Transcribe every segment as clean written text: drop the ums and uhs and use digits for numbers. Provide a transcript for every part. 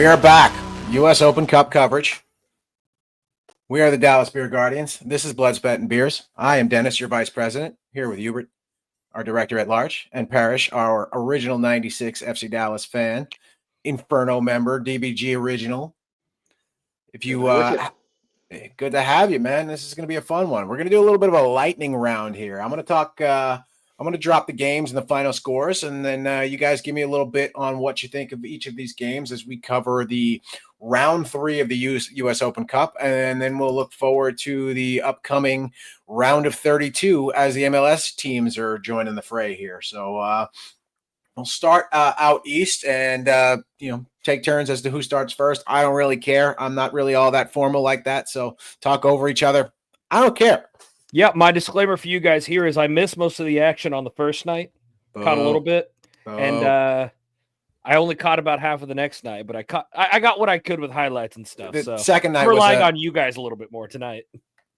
We are back. U.S. Open Cup coverage. We are the Dallas Beer Guardians. This is Blood, Sweat, and Beers. I am Dennis, your vice president, here with Hubert, our director at large, and Parrish, our original 96 FC Dallas fan, Inferno member, DBG original. If you, good to have you, man. This is going to be a fun one. We're going to do a little bit of a lightning round here. I'm going to talk, I'm going to drop the games and the final scores, and then you guys give me a little bit on what you think of each of these games as we cover the round 3 of the U.S. Open Cup, and then we'll look forward to the upcoming round of 32 as the MLS teams are joining the fray here. So we'll start out east and, take turns as to who starts first. I don't really care. I'm not really all that formal like that, so talk over each other. I don't care. Yeah, my disclaimer for you guys here is I missed most of the action on the first night, caught a little bit, and I only caught about half of the next night, but I got what I could with highlights and stuff. The so second night I'm relying on you guys a little bit more tonight.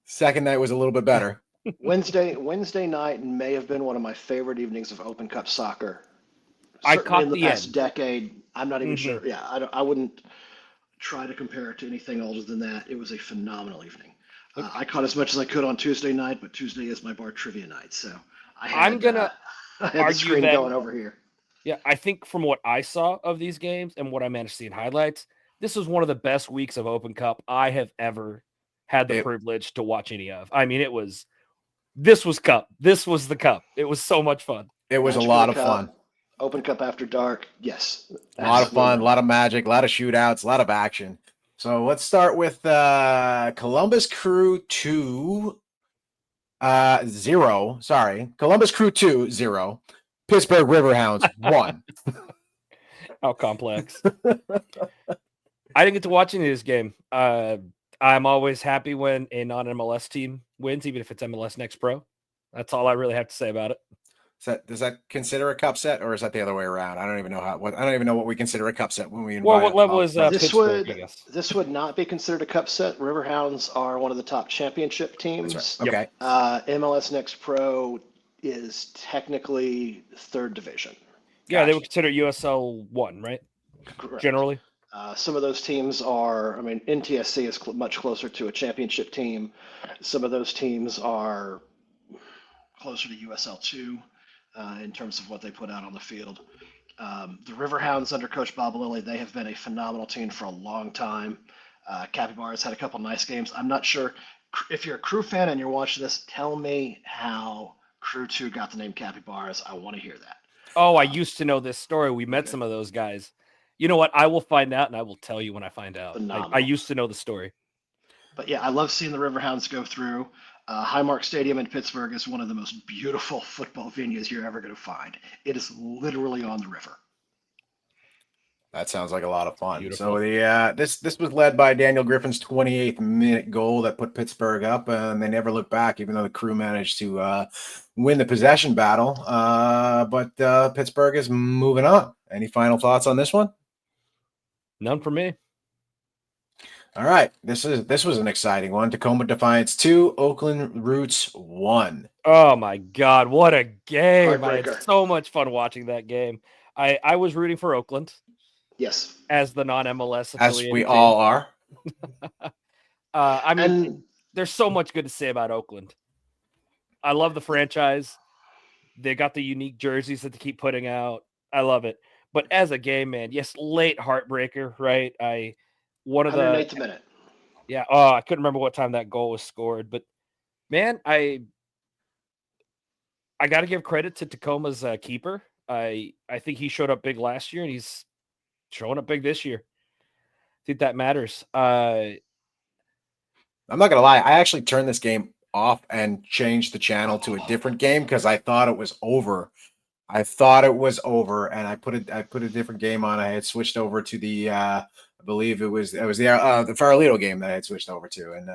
Second night was a little bit better. Wednesday night may have been one of my favorite evenings of Open Cup soccer. I caught in the the past end. decade. I'm not even sure. Yeah, I wouldn't try to compare it to anything older than that. It was a phenomenal evening. I caught as much as I could on Tuesday night, but Tuesday is my bar trivia night, so I had the screen going over here. Yeah, I think from what I saw of these games and what I managed to see in highlights, this was one of the best weeks of Open Cup I have ever had the privilege to watch any of. I mean, this was Cup. This was the Cup. It was so much fun. It was a lot of fun. Open Cup after dark, yes. A lot of fun, a lot of magic, a lot of shootouts, a lot of action. So let's start with Columbus Crew 2 0. Sorry, Columbus Crew 2 0. Pittsburgh Riverhounds 1. How complex. I didn't get to watch any of this game. I'm always happy when a non-MLS team wins, even if it's MLS Next Pro. That's all I really have to say about it. Does that consider a cup set, or is that the other way around? I don't even know I don't even know what we consider a cup set when we invite. Well, what level is Pittsburgh? This would not be considered a cup set. Riverhounds are one of the top championship teams. That's right. Okay. MLS Next Pro is technically third division. Yeah, They would consider USL 1, right? Correct. Generally. Some of those teams are. I mean, NTSC is much closer to a championship team. Some of those teams are closer to USL 2. In terms of what they put out on the field. The Riverhounds under Coach Bob Lilly, they have been a phenomenal team for a long time. Capybaras had a couple nice games. I'm not sure if you're a Crew fan and you're watching this, tell me how Crew 2 got the name Capybaras. I want to hear that. Oh, I used to know this story. We met some of those guys. You know what? I will find out and I will tell you when I find out. I used to know the story. But yeah, I love seeing the Riverhounds go through. Highmark Stadium in Pittsburgh is one of the most beautiful football venues you're ever going to find. It is literally on the river. That sounds like a lot of fun. Beautiful. So this was led by Daniel Griffin's 28th minute goal that put Pittsburgh up, and they never looked back, even though the Crew managed to win the possession battle. But Pittsburgh is moving on. Any final thoughts on this one? None for me. All right, this was an exciting one. Tacoma Defiance 2, Oakland Roots 1. Oh my God, what a game! I Heartbreaker. had so much fun watching that game. I was rooting for Oakland. Yes, as the non-MLS as affiliated we team. all are. I mean, there's so much good to say about Oakland. I love the franchise. They got the unique jerseys that they keep putting out. I love it. But as a game, man, yes, late heartbreaker, right? 108th minute. Yeah. Oh, I couldn't remember what time that goal was scored, but man, I got to give credit to Tacoma's keeper. I think he showed up big last year, and he's showing up big this year. I think that matters. I'm not gonna lie. I actually turned this game off and changed the channel to a different game because I thought it was over. And I put a different game on. I had switched over to the I believe it was the Farolito game that I had switched over to, and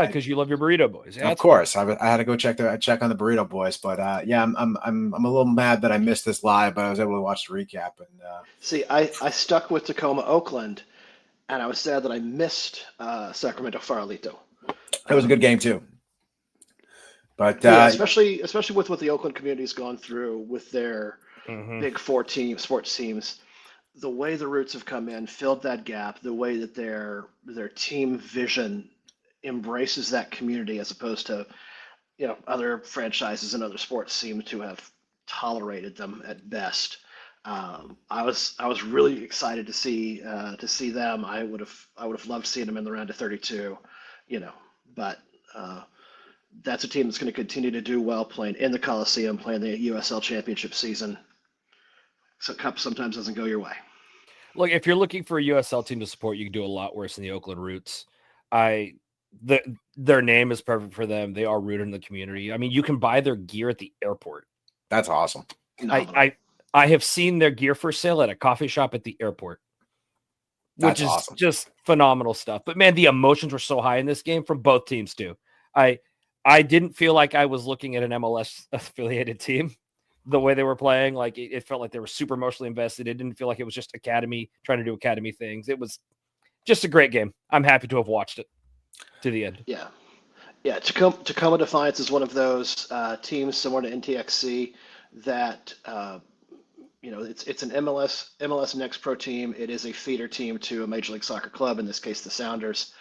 because you love your Burrito Boys. Yeah, of course, I had to go check on the Burrito Boys, but yeah, I'm a little mad that I missed this live, but I was able to watch the recap. And see, I stuck with Tacoma Oakland, and I was sad that I missed Sacramento Farolito. It was a good game too. But yeah, especially with what the Oakland community's gone through with their Mm-hmm. big four sports teams. the way the Roots have come in, filled that gap, the way that their team vision embraces that community as opposed to, other franchises and other sports seem to have tolerated them at best. I was really excited to see them. I would have loved seeing them in the round of 32, but that's a team that's going to continue to do well playing in the Coliseum, playing the USL Championship season. So Cup sometimes doesn't go your way. Look, if you're looking for a USL team to support, you can do a lot worse than the Oakland Roots. Their name is perfect for them. They are rooted in the community. I mean, you can buy their gear at the airport. That's awesome. I have seen their gear for sale at a coffee shop at the airport, which is awesome. Just phenomenal stuff. But man, the emotions were so high in this game from both teams too. I didn't feel like I was looking at an MLS affiliated team. The way they were playing, like it felt like they were super emotionally invested. It didn't feel like it was just academy trying to do academy things. It was just a great game. I'm happy to have watched it to the end. Yeah. Tacoma Defiance is one of those teams similar to NTXC that it's an MLS Next Pro team. It is a feeder team to a Major League Soccer club, in this case the Sounders,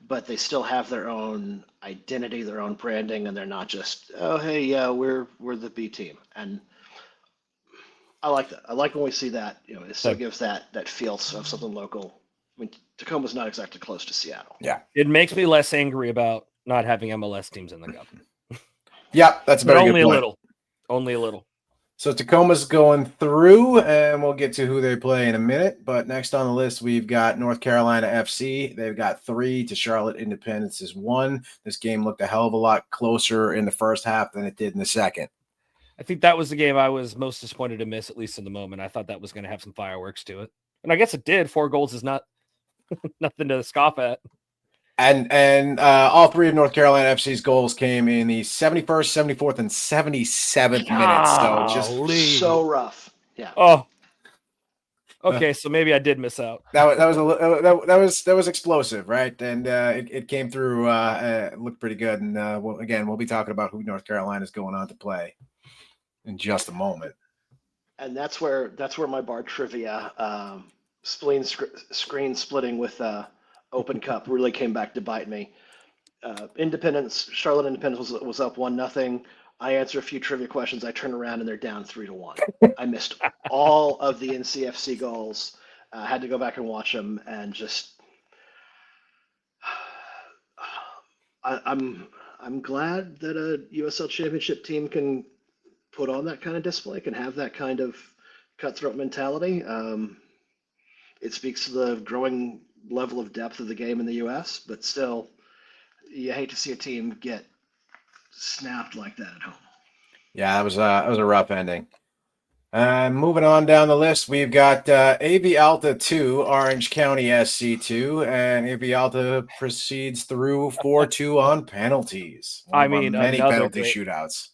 but they still have their own identity, their own branding, and they're not just, oh hey, yeah, we're the B team. And I like that. I like when we see that. It still gives that feel of something local. I mean, Tacoma's not exactly close to Seattle. Yeah. It makes me less angry about not having MLS teams in the cup. Yeah, that's a very only good point. A little. Only a little. So Tacoma's going through, and we'll get to who they play in a minute. But next on the list, we've got North Carolina FC. They've got 3 to Charlotte Independence's 1. This game looked a hell of a lot closer in the first half than it did in the second. I think that was the game I was most disappointed to miss, at least in the moment. I thought that was going to have some fireworks to it. And I guess it did. 4 goals is not nothing to scoff at. And all 3 of North Carolina FC's goals came in the 71st, 74th, and 77th minutes. So just so rough. Yeah. Oh. Okay, so maybe I did miss out. That was explosive, right? And it came through. It looked pretty good. And we'll be talking about who North Carolina is going on to play in just a moment. And that's where my bar trivia screen splitting with Open Cup really came back to bite me. Charlotte Independence was up 1-0. I answer a few trivia questions. I turn around and they're down 3-1. I missed all of the NCFC goals. Had to go back and watch them, and just I'm glad that a USL Championship team can put on that kind of display, can have that kind of cutthroat mentality. It speaks to the growing level of depth of the game in the U.S., but still, you hate to see a team get snapped like that at home. Yeah, that was a rough ending. Moving on down the list, we've got AV Alta 2, Orange County SC 2, and AV Alta proceeds through 4-2 on penalties. Many penalty shootouts.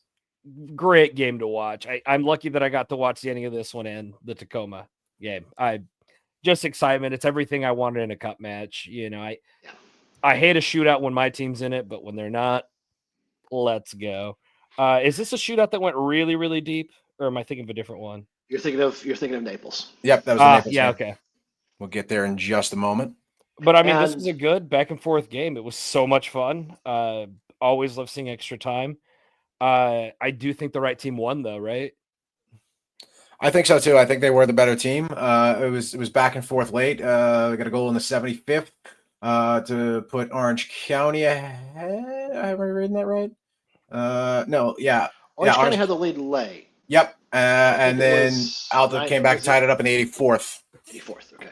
Great game to watch. I'm lucky that I got to watch the ending of this one and the Tacoma game. Just excitement. It's everything I wanted in a cup match. I hate a shootout when my team's in it, but when they're not, let's go. Is this a shootout that went really, really deep, or am I thinking of a different one? You're thinking of Naples. Yep, that was the Naples. Yeah, game. okay. We'll get there in just a moment. But I mean, this was a good back and forth game. It was so much fun. Always love seeing extra time. I do think the right team won, though, right? I think so too. I think they were the better team. It was back and forth late. We got a goal in the 75th to put Orange County ahead. Am I reading that right? No, yeah. Orange County had the lead late. Yep. And then Alta came back and tied it up in the 84th. 84th, okay.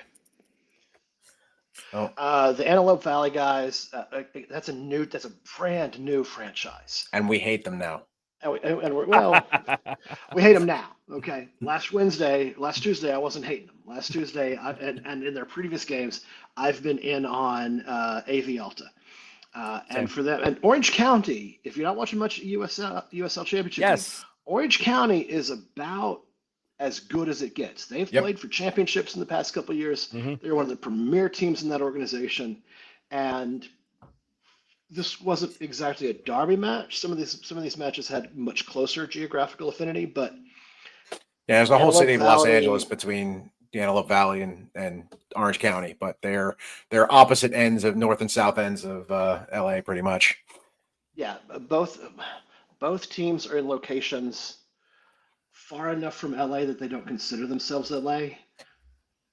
Oh. The Antelope Valley guys, that's a brand new franchise. And we hate them now. We hate them now. Okay. Last Tuesday, I wasn't hating them. Last Tuesday, and in their previous games, I've been in on AV Alta. And for them, and Orange County, if you're not watching much USL Championship, yes, Orange County is about as good as it gets. They've played for championships in the past couple of years. Mm-hmm. They're one of the premier teams in that organization, and this wasn't exactly a derby match. Some of these matches had much closer geographical affinity, but yeah, there's a whole city of Los Angeles between the Antelope Valley and Orange County, but they're opposite ends of north and south ends of LA pretty much. Yeah, both teams are in locations far enough from LA that they don't consider themselves LA,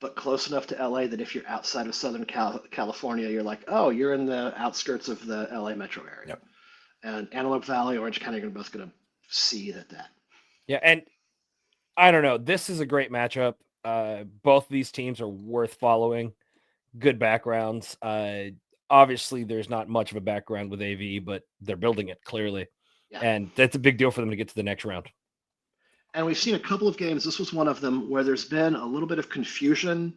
but close enough to LA that if you're outside of Southern California, you're like, oh, you're in the outskirts of the LA metro area. Yep. And Antelope Valley, Orange County are both going to see that. Yeah, and I don't know. This is a great matchup. Both of these teams are worth following. Good backgrounds. Obviously, there's not much of a background with AV, but they're building it clearly. Yeah. And that's a big deal for them to get to the next round. And we've seen a couple of games. This was one of them where there's been a little bit of confusion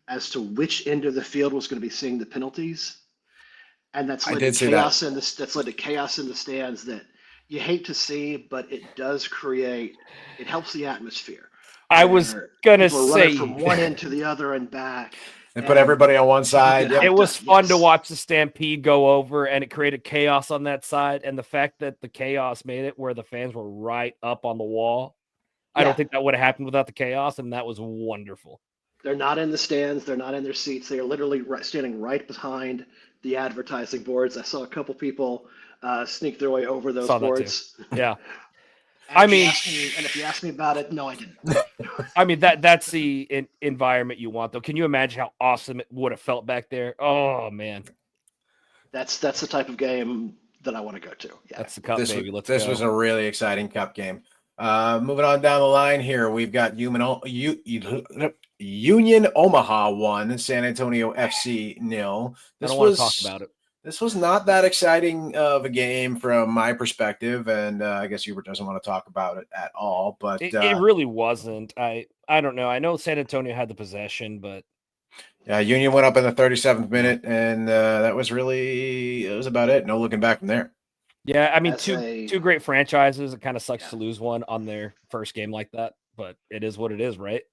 as to which end of the field was going to be seeing the penalties, and that's led to chaos that's led to chaos in the stands that you hate to see, but it does create. It helps the atmosphere. I was gonna say from one end to the other and back. They put everybody on one side. It was fun to watch the stampede go over, and it created chaos on that side. And the fact that the chaos made it where the fans were right up on the wall, I don't think that would have happened without the chaos, and that was wonderful. They're not in the stands. They're not in their seats. They are literally standing right behind the advertising boards. I saw a couple people sneak their way over those boards. Yeah. And if you ask me about it, no, I didn't. I mean, that's the environment you want, though. Can you imagine how awesome it would have felt back there? Oh, man. That's the type of game that I want to go to. Yeah. That's the cup, baby. This was a really exciting cup game. Moving on down the line here, we've got Union Omaha 1, San Antonio FC 0. I don't want to talk about it. This was not that exciting of a game from my perspective, and I guess Hubert doesn't want to talk about it at all. But it really wasn't. I don't know. I know San Antonio had the possession, but yeah, Union went up in the 37th minute, and that was about it. No looking back from there. Yeah, I mean, two great franchises. It kind of sucks to lose one on their first game like that, but it is what it is, right?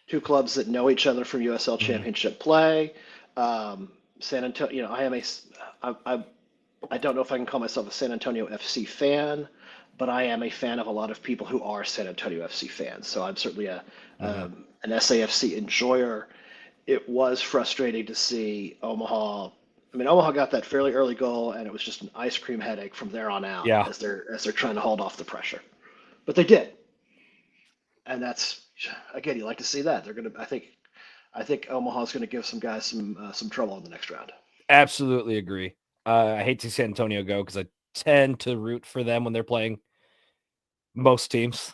Two clubs that know each other from USL Championship play. San Antonio, I don't know if I can call myself a San Antonio FC fan, but I am a fan of a lot of people who are San Antonio FC fans. So I'm certainly an SAFC enjoyer. It was frustrating to see Omaha. I mean, Omaha got that fairly early goal, and it was just an ice cream headache from there on out as they're trying to hold off the pressure. But they did, and that's again, you like to see that. They're gonna. I think Omaha's going to give some guys some trouble in the next round. Absolutely agree. I hate to see San Antonio go because I tend to root for them when they're playing most teams.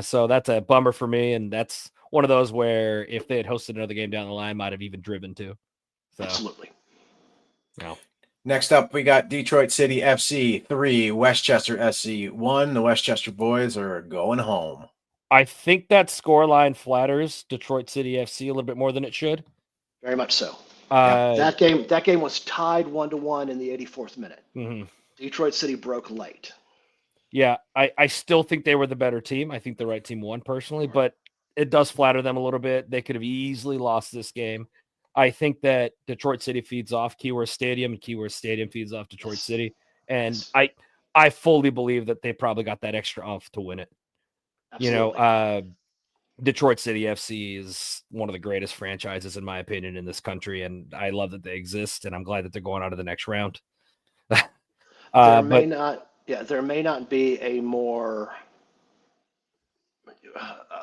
So that's a bummer for me, and that's one of those where if they had hosted another game down the line, might have even driven to. So. Absolutely. No. Next up, we got Detroit City FC 3, Westchester SC 1. The Westchester boys are going home. I think that scoreline flatters Detroit City FC a little bit more than it should. Very much so. That game was tied 1-1 in the 84th minute. Mm-hmm. Detroit City broke late. Yeah, I still think they were the better team. I think the right team won personally, but it does flatter them a little bit. They could have easily lost this game. I think that Detroit City feeds off Keyworth Stadium, and Keyworth Stadium feeds off Detroit City. And I fully believe that they probably got that extra off to win it. Absolutely. Detroit City FC is one of the greatest franchises, in my opinion, in this country, and I love that they exist, and I'm glad that they're going on to the next round. There may not be a more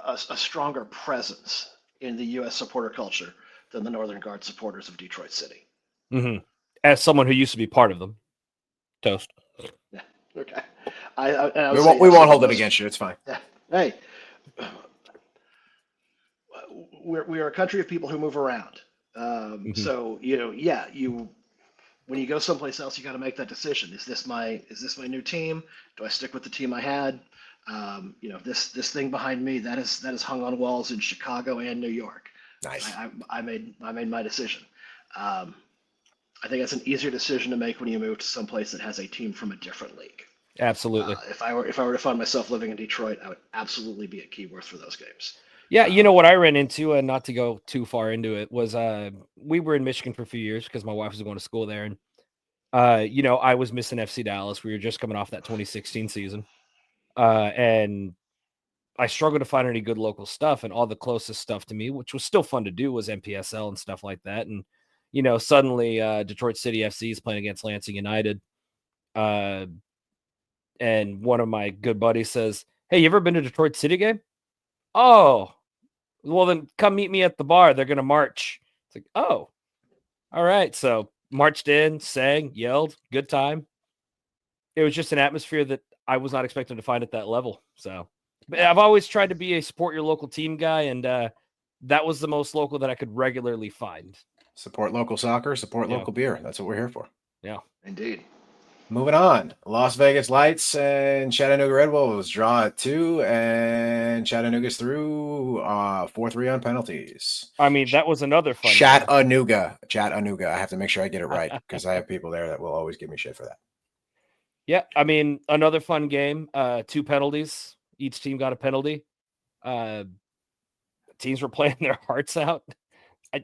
a stronger presence in the U.S. supporter culture than the Northern Guard supporters of Detroit City. Mm-hmm. As someone who used to be part of them, Toast. Yeah. Okay. We won't hold it against you. It's fine. Yeah. Hey, we're a country of people who move around. So when you go someplace else, you got to make that decision. Is this my new team? Do I stick with the team I had? This thing behind me that is hung on walls in Chicago and New York. Nice. I made my decision. I think that's an easier decision to make when you move to someplace that has a team from a different league. Absolutely. If I were to find myself living in Detroit, I would absolutely be at Keyworth for those games. Yeah, you know what I ran into, and not to go too far into it, was we were in Michigan for a few years because my wife was going to school there, and I was missing FC Dallas. We were just coming off that 2016 season, and I struggled to find any good local stuff, and all the closest stuff to me, which was still fun to do, was NPSL and stuff like that. And suddenly Detroit City FC is playing against Lansing United, and one of my good buddies says, "Hey, you ever been to Detroit City game?" "Oh, well then come meet me at the bar. They're gonna march." It's like, "Oh, all right." So marched in, sang, yelled, good time. It was just an atmosphere that I was not expecting to find at that level. So, but I've always tried to be a support your local team guy, and that was the most local that I could regularly find. Support local soccer, support Yeah. local beer. That's what we're here for. Yeah. Indeed. Moving on. Las Vegas Lights and Chattanooga Red Wolves draw at 2, and Chattanooga's through 4-3 on penalties. I mean, that was another fun game. Chattanooga. I have to make sure I get it right because I have people there that will always give me shit for that. Yeah, I mean, another fun game. 2 penalties. Each team got a penalty. Teams were playing their hearts out.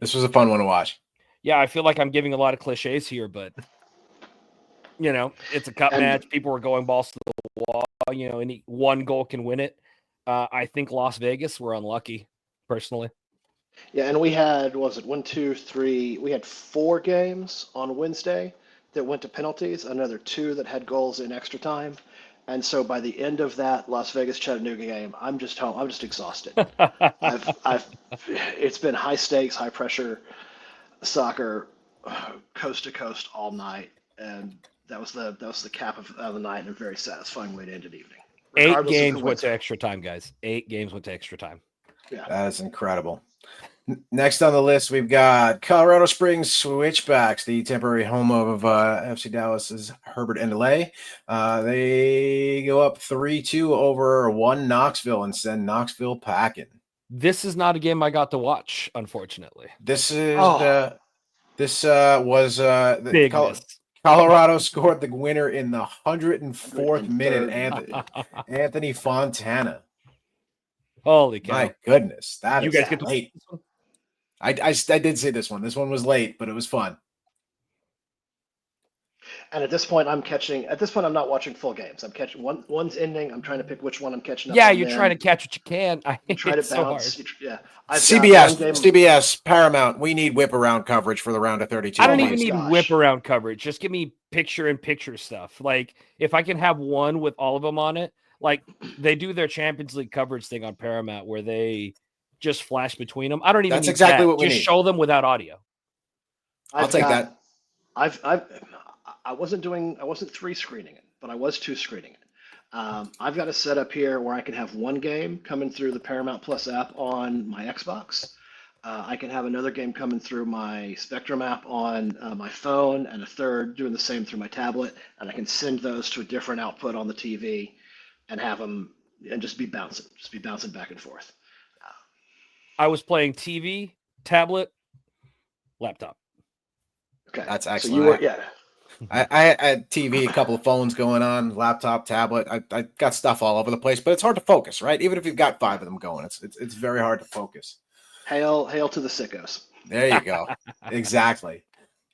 This was a fun one to watch. Yeah, I feel like I'm giving a lot of cliches here, but it's a cup match. People were going balls to the wall. Any one goal can win it. I think Las Vegas were unlucky, personally. Yeah, and we had, what was it, 1, 2, 3, we had 4 games on Wednesday that went to penalties, another 2 that had goals in extra time. And so by the end of that Las Vegas Chattanooga game, I'm just home. I'm just exhausted. It's been high stakes, high pressure soccer, coast to coast all night, and that was the cap of the night, and a very satisfying way to end an evening. 8 games went to extra time, guys. 8 games went to extra time. Yeah, that is incredible. Next on the list, we've got Colorado Springs Switchbacks, the temporary home of FC Dallas's Herbert Endeley. They go up 3-2 over 1 Knoxville and send Knoxville packing. This is not a game I got to watch, unfortunately. This is was big Colorado scored the winner in the 104th minute. Anthony Fontana. Holy cow! My goodness, that you is guys get late. I did see this one. This one was late, but it was fun. And at this point, I'm not watching full games. I'm catching one's ending. I'm trying to pick which one I'm catching up. Yeah, you're trying to catch what you can. Try to bounce. Yeah. CBS, Paramount. We need whip around coverage for the round of 32. I don't even need whip around coverage. Just give me picture-in-picture stuff. Like if I can have one with all of them on it, like they do their Champions League coverage thing on Paramount where they just flash between them. I don't even. That's need exactly that. what we just need. show them without audio. I'll take that. I wasn't 3 screening it, but I was 2 screening it. I've got a setup here where I can have one game coming through the Paramount Plus app on my Xbox. I can have another game coming through my Spectrum app on my phone, and a third doing the same through my tablet. And I can send those to a different output on the TV, and have them and just be bouncing back and forth. I was playing TV, tablet, laptop. Okay, that's excellent. So you were, yeah. I had TV, a couple of phones going on, laptop, tablet. I got stuff all over the place, but it's hard to focus, right? Even if you've got 5 of them going, it's very hard to focus. Hail to the sickos. There you go. Exactly.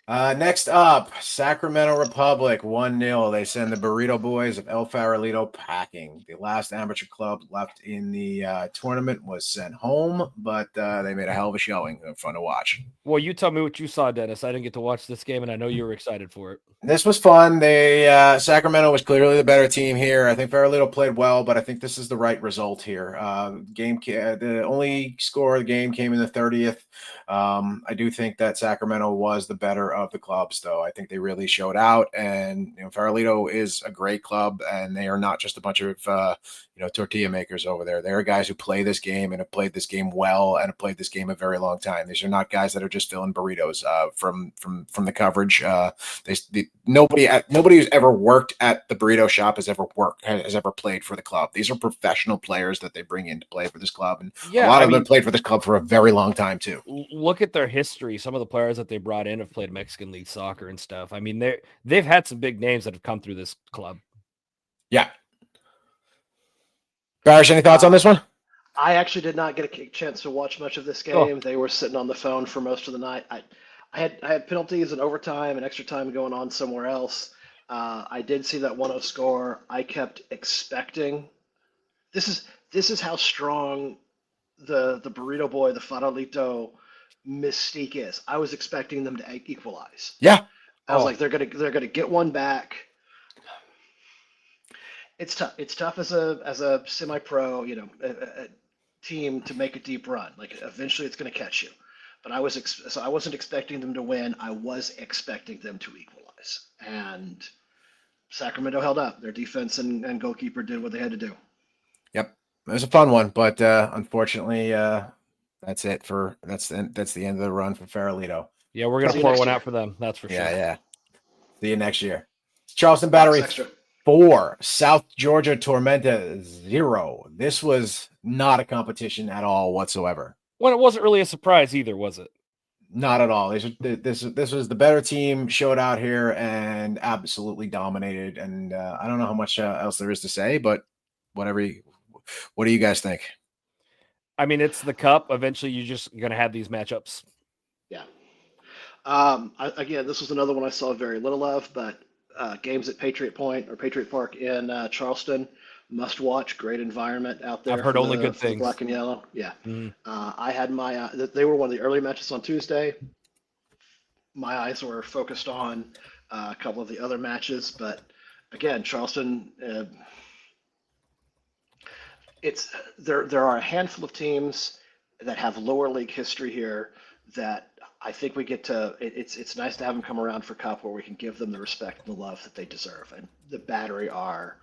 Next up, Sacramento Republic 1-0. They send the Burrito Boys of El Farolito packing. The last amateur club left in the tournament was sent home, but they made a hell of a showing. Fun to watch. Well, you tell me what you saw, Dennis. I didn't get to watch this game, and I know you were excited for it. This was fun. Sacramento was clearly the better team here. I think Farolito played well, but I think this is the right result here. The only score of the game came in the 30th. I do think that Sacramento was the better of the clubs, though. I think they really showed out, and Farolito is a great club, and they are not just a bunch of tortilla makers over there. They are guys who play this game and have played this game well and have played this game a very long time. These are not guys that are just filling burritos. From the coverage, nobody who's ever worked at the burrito shop has ever played for the club. These are professional players that they bring in to play for this club, and a lot of them played for this club for a very long time too. Look at their history. Some of the players that they brought in have played Mexican League soccer and stuff. I mean, they've had some big names that have come through this club. Yeah. Barish, any thoughts on this one? I actually did not get a chance to watch much of this game. Oh. They were sitting on the phone for most of the night. I had penalties and overtime and extra time going on somewhere else. I did see that 1-0 score. I kept expecting this this is how strong the Burrito Boy, the Farolito mystique is. I was expecting them to equalize. Yeah. I was Oh. like, they're gonna get one back. It's tough. It's tough as a semi-pro, a team to make a deep run. Like eventually, it's going to catch you. But so I wasn't expecting them to win. I was expecting them to equalize, and Sacramento held up. Their defense and goalkeeper did what they had to do. Yep, it was a fun one, but unfortunately, that's it for that's the end of the run for Farolito. Yeah, we're gonna See you pour next one year. out for them. That's for Yeah, sure. yeah. See you next year. Charleston Battery Extra. 4, South Georgia Tormenta 0. This was not a competition at all whatsoever. Well, it wasn't really a surprise either, was it? Not at all. This was the better team, showed out here and absolutely dominated. And I don't know how much else there is to say, but what do you guys think? I mean, it's the cup. Eventually, you're just gonna have these matchups. Yeah. Again, this was another one I saw very little of, but games at Patriot Point or Patriot Park in Charleston, must watch. Great environment out there. I've heard for only the- good for the things. Black and yellow. Yeah. Mhm. I had my. They were one of the early matches on Tuesday. My eyes were focused on a couple of the other matches, but again, Charleston. There are a handful of teams that have lower league history here that I think we get to. It's nice to have them come around for Cup where we can give them the respect and the love that they deserve, and the Battery are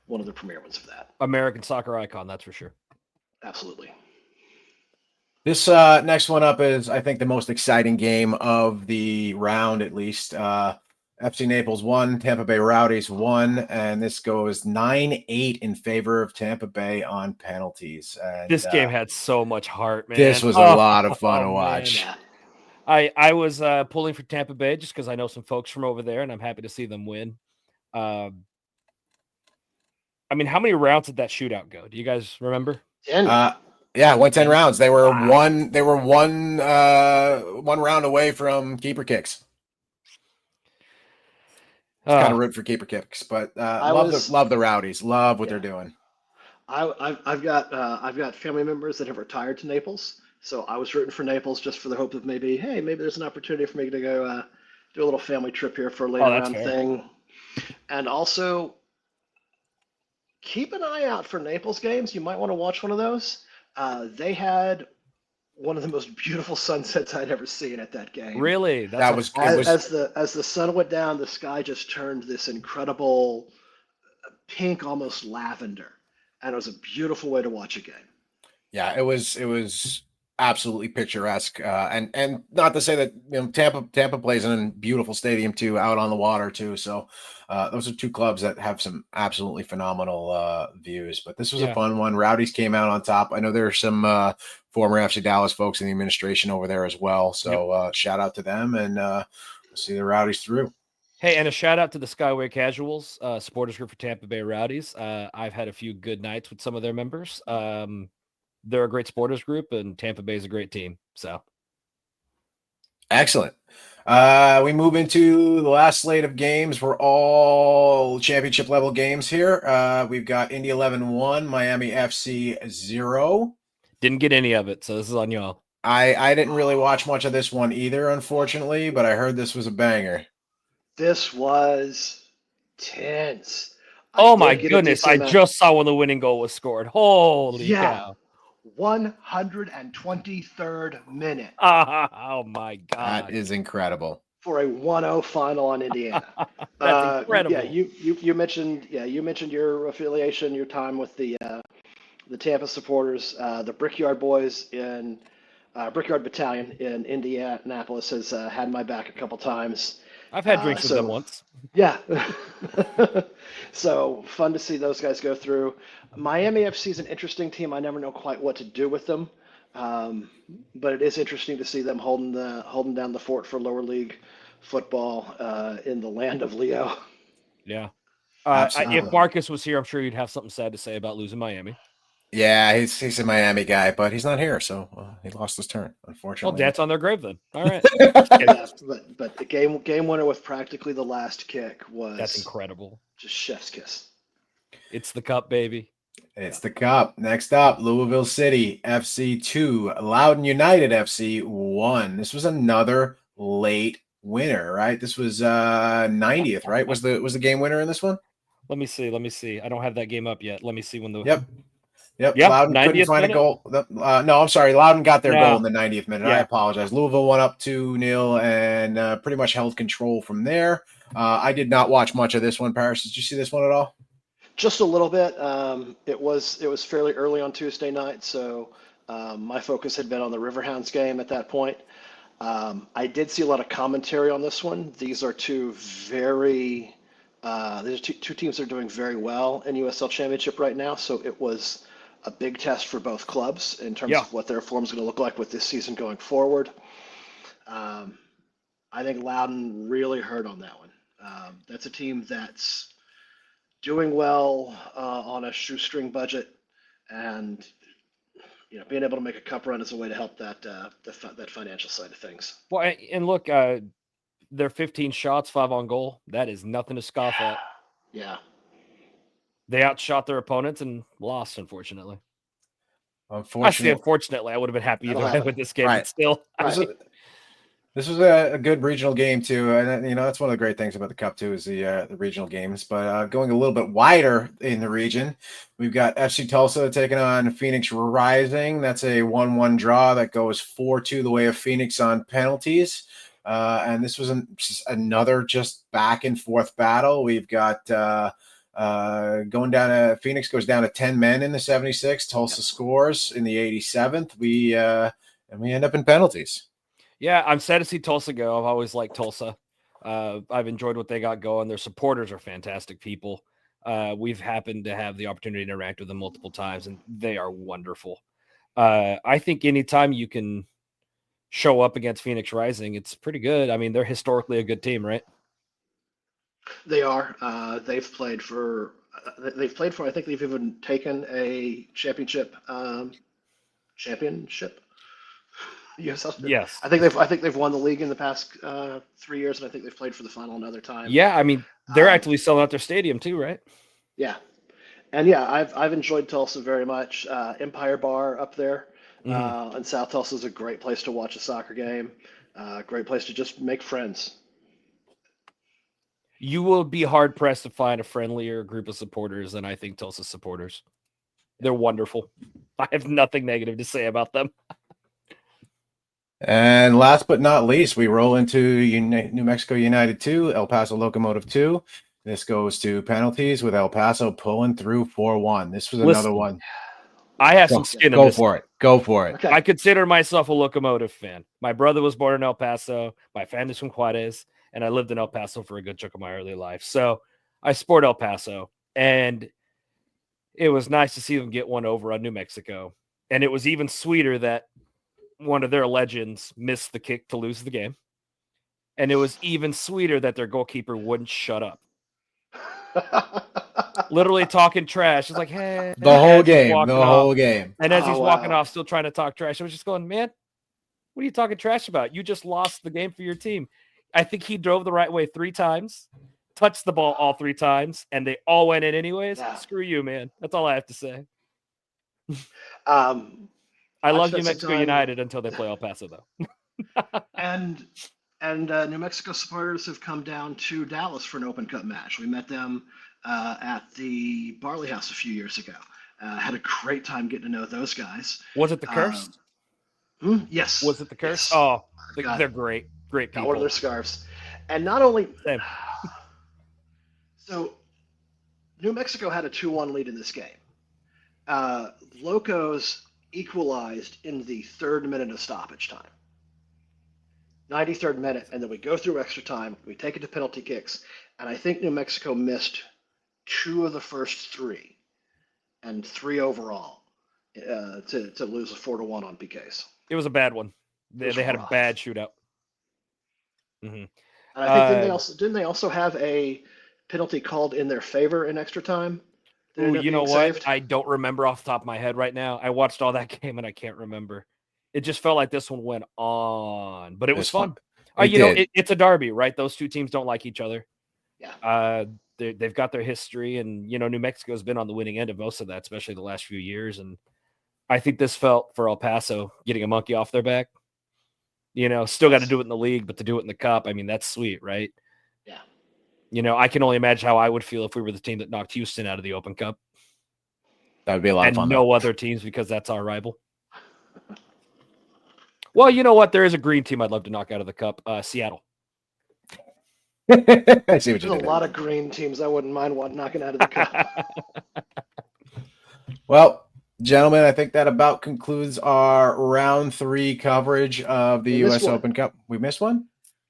one of the premier ones of that. American soccer icon, that's for sure. Absolutely. This next one up is, I think, the most exciting game of the round, at least. FC Naples 1, Tampa Bay Rowdies 1, and this goes 9-8 in favor of Tampa Bay on penalties. And, This game had so much heart, man. this was a lot of fun to man. watch. Yeah. I was pulling for Tampa Bay just because I know some folks from over there, and I'm happy to see them win. I mean, how many rounds did that shootout go? Do you guys remember? 10. Yeah, went 10 rounds. They were Wow. one round away from keeper kicks. Kind of root for keeper kicks, but love the Rowdies. Love what they're doing. I've got family members that have retired to Naples, so I was rooting for Naples just for the hope of maybe there's an opportunity for me to go do a little family trip here for a later that's round fair. thing, and also keep an eye out for Naples games. You might want to watch one of those. They had one of the most beautiful sunsets I'd ever seen at that game. Really? That was As the sun went down, the sky just turned this incredible pink, almost lavender, and it was a beautiful way to watch a game. Yeah, it was absolutely picturesque, and not to say that Tampa plays in a beautiful stadium too, out on the water too. So those are two clubs that have some absolutely phenomenal views. But this was a fun one. Rowdies came out on top. I know there are some former FC Dallas folks in the administration over there as well. So shout out to them, and we'll see the Rowdies through. Hey, and a shout out to the Skyway Casuals, supporters group for Tampa Bay Rowdies. I've had a few good nights with some of their members. They're a great supporters group, and Tampa Bay is a great team. So excellent. We move into the last slate of games. We're all championship level games here. We've got Indy 11 1, Miami FC 0. didn't get any of it, so this is on y'all. I didn't really watch much of this one either, unfortunately, but I heard this was a banger. This was tense. Oh my goodness! I just saw when the winning goal was scored. Holy cow! 123rd minute. Oh my god! That is incredible. For a 1-0 final on Indiana. That's incredible. Yeah, you mentioned your affiliation, your time with the Tampa supporters, the Brickyard Boys in Brickyard Battalion in Indianapolis has had my back a couple times. I've had drinks with them once. Yeah. So fun to see those guys go through. Miami FC is an interesting team. I never know quite what to do with them. But it is interesting to see them holding down the fort for lower league football in the land of Leo. Yeah. If Marcus was here, I'm sure you'd have something sad to say about losing Miami. Yeah, he's a Miami guy, but he's not here, so he lost his turn, unfortunately. Well, dance on their grave then. All right. Yeah, but the game winner with practically the last kick was That's incredible. just chef's kiss. It's the cup, baby. It's the Cup. Next up, Louisville City FC 2, Loudoun United FC 1. This was another late winner, right? This was 90th, right? Was the game winner in this one? Let me see. I don't have that game up yet. Let me see when the Yep. Yep. Yep, Loudoun couldn't 90th find a minute? goal. No, I'm sorry. Loudoun got their No. goal in the 90th minute. I Yeah. apologize. Louisville went up 2-0 and pretty much held control from there. I did not watch much of this one. Paris, did you see this one at all? Just a little bit. It was fairly early on Tuesday night, so my focus had been on the Riverhounds game at that point. I did see a lot of commentary on this one. These are two teams that are doing very well in USL Championship right now, so it was a big test for both clubs in terms Yeah. of what their form is going to look like with this season going forward. I think Loudoun really hurt on that one. That's a team that's doing well on a shoestring budget, and being able to make a cup run is a way to help that that financial side of things. Well, and look, they're 15 shots, 5 on goal. That is nothing to scoff at. Yeah. They outshot their opponents and lost, unfortunately. I say Unfortunately, unfortunately. I would have been happy either That'll way happen. with this game, Right. but still. Right. This was a good regional game too, and that's one of the great things about the Cup too is the regional games. But going a little bit wider in the region, we've got FC Tulsa taking on Phoenix Rising. That's a 1-1 draw that goes 4-2 the way of Phoenix on penalties. And this was another just back and forth battle. We've got going down to Phoenix goes down to 10 men in the 76. Tulsa scores in the 87th. We end up in penalties. Yeah, I'm sad to see Tulsa go. I've always liked Tulsa. I've enjoyed what they got going. Their supporters are fantastic people. We've happened to have the opportunity to interact with them multiple times, and they are wonderful. I think anytime you can show up against Phoenix Rising, it's pretty good. I mean, they're historically a good team, right? They are. They've played for. I think they've even taken a championship. Championship. Yes. Yes. I think they've won the league in the past 3 years, and I think they've played for the final another time. Yeah, I mean, they're actually selling out their stadium too, right? Yeah, and yeah, I've enjoyed Tulsa very much. Empire Bar up there in South Tulsa is a great place to watch a soccer game. Great place to just make friends. You will be hard pressed to find a friendlier group of supporters than I think Tulsa supporters. They're wonderful. I have nothing negative to say about them. And last but not least, we roll into New Mexico United 2, El Paso Locomotive 2. This goes to penalties with El Paso pulling through 4-1. This was another one. I have some skin in Go this. for it. Go for it. Okay. I consider myself a Locomotive fan. My brother was born in El Paso. My family's from Juarez, and I lived in El Paso for a good chunk of my early life. So I support El Paso, and it was nice to see them get one over on New Mexico. And it was even sweeter that one of their legends missed the kick to lose the game. And it was even sweeter that their goalkeeper wouldn't shut up. Literally talking trash. It's like, hey. The whole game. And as he's walking wow. off, still trying to talk trash, I was just going, man, what are you talking trash about? You just lost the game for your team. I think he drove the right way 3 times, touched the ball all 3 times, and they all went in anyways. Yeah. Screw you, man. That's all I have to say. I I love spent New some Mexico time- United until they play El Paso, though. And New Mexico supporters have come down to Dallas for an Open Cup match. We met them at the Barley House a few years ago. Had a great time getting to know those guys. Was it the curse? Yes. Was it the curse? Yes. Oh, Got they're it. great. Great Got one of people. their scarves. And not only Same. so New Mexico had a 2-1 lead in this game. Locos equalized in the 3rd minute of stoppage time. 93rd minute, and then we go through extra time. We take it to penalty kicks, and I think New Mexico missed 2 of the first 3, and 3 overall to lose a 4-1 on PKs. It was a bad one. It was They had a rough. bad shootout. And I think didn't they also have a penalty called in their favor in extra time? That Ooh, ended up you know being what? saved? I don't remember off the top of my head right now. I watched all that game and I can't remember. It just felt like this one went on, but it was fun. It You know, did. it's a derby, right? Those 2 teams don't like each other. Yeah. They've got their history, and New Mexico's been on the winning end of most of that, especially the last few years. And I think this felt for El Paso getting a monkey off their back. Still got to do it in the league, but to do it in the cup, I mean, that's sweet, right? Yeah. I can only imagine how I would feel if we were the team that knocked Houston out of the Open Cup. That would be a lot of And fun. no other teams, because that's our rival. Well, you know what? There is a green team I'd love to knock out of the cup. Seattle. I see what There's you a did. lot of green teams I wouldn't mind one knocking out of the cup. Well, gentlemen, I think that about concludes our round 3 coverage of the We missed U.S. one. Open Cup. We missed one?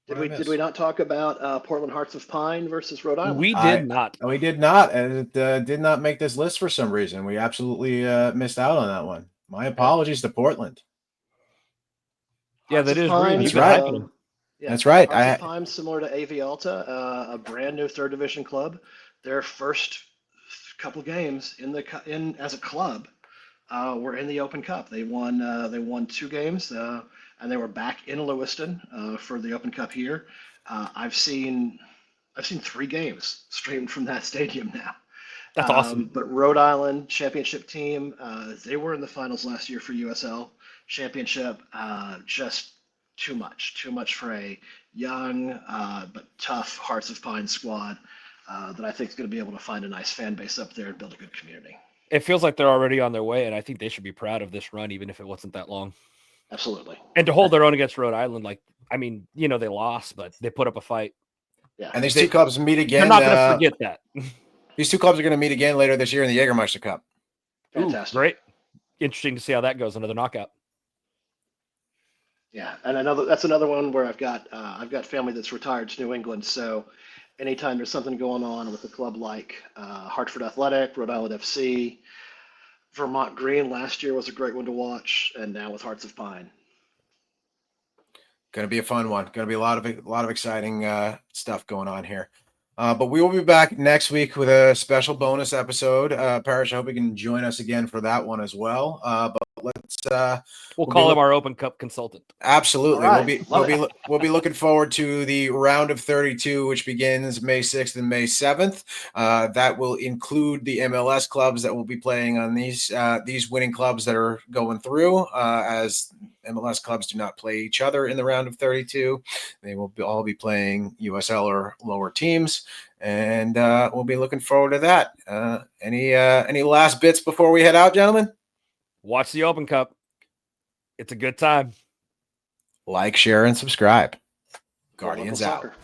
Did we not talk about Portland Hearts of Pine versus Rhode Island? We did not. We did not, and it did not make this list for some reason. We absolutely missed out on that one. My apologies to Portland. Yeah, Hearts that of is Pine, rude. That's right. Yeah, That's right. Hearts of Pine, similar to AV Alta, a brand new 3rd division club. Their first couple games in as a club were in the Open Cup. They won 2 games, and they were back in Lewiston for the Open Cup here. I've seen 3 games streamed from that stadium now. That's awesome. But Rhode Island championship team, they were in the finals last year for USL championship. Just too much for a young but tough Hearts of Pine squad that I think is going to be able to find a nice fan base up there and build a good community. It feels like they're already on their way, and I think they should be proud of this run, even if it wasn't that long. Absolutely. And to hold their own against Rhode Island, they lost, but they put up a fight. Yeah. And these 2 clubs meet again. They're not going to forget that. These 2 clubs are going to meet again later this year in the Jägermeister Cup. Fantastic. Ooh, great. Interesting to see how that goes. Another knockout. Yeah, and that's another one where I've got family that's retired to New England, so anytime there's something going on with a club like Hartford Athletic, Rhode Island FC, Vermont Green last year was a great one to watch, and now with Hearts of Pine. Going to be a fun one. Going to be a lot of exciting stuff going on here. But we will be back next week with a special bonus episode. Parrish, I hope you can join us again for that one as well. But let's we'll call him our Open Cup consultant. Absolutely. Right. We'll be looking forward to the round of 32, which begins May 6th and May 7th. That will include the MLS clubs that will be playing on these winning clubs that are going through, as MLS clubs do not play each other in the round of 32. They will all be playing USL or lower teams, and we'll be looking forward to that. Any last bits before we head out, gentlemen? Watch the Open Cup. It's a good time. Like, share, and subscribe. Guardians out. Soccer.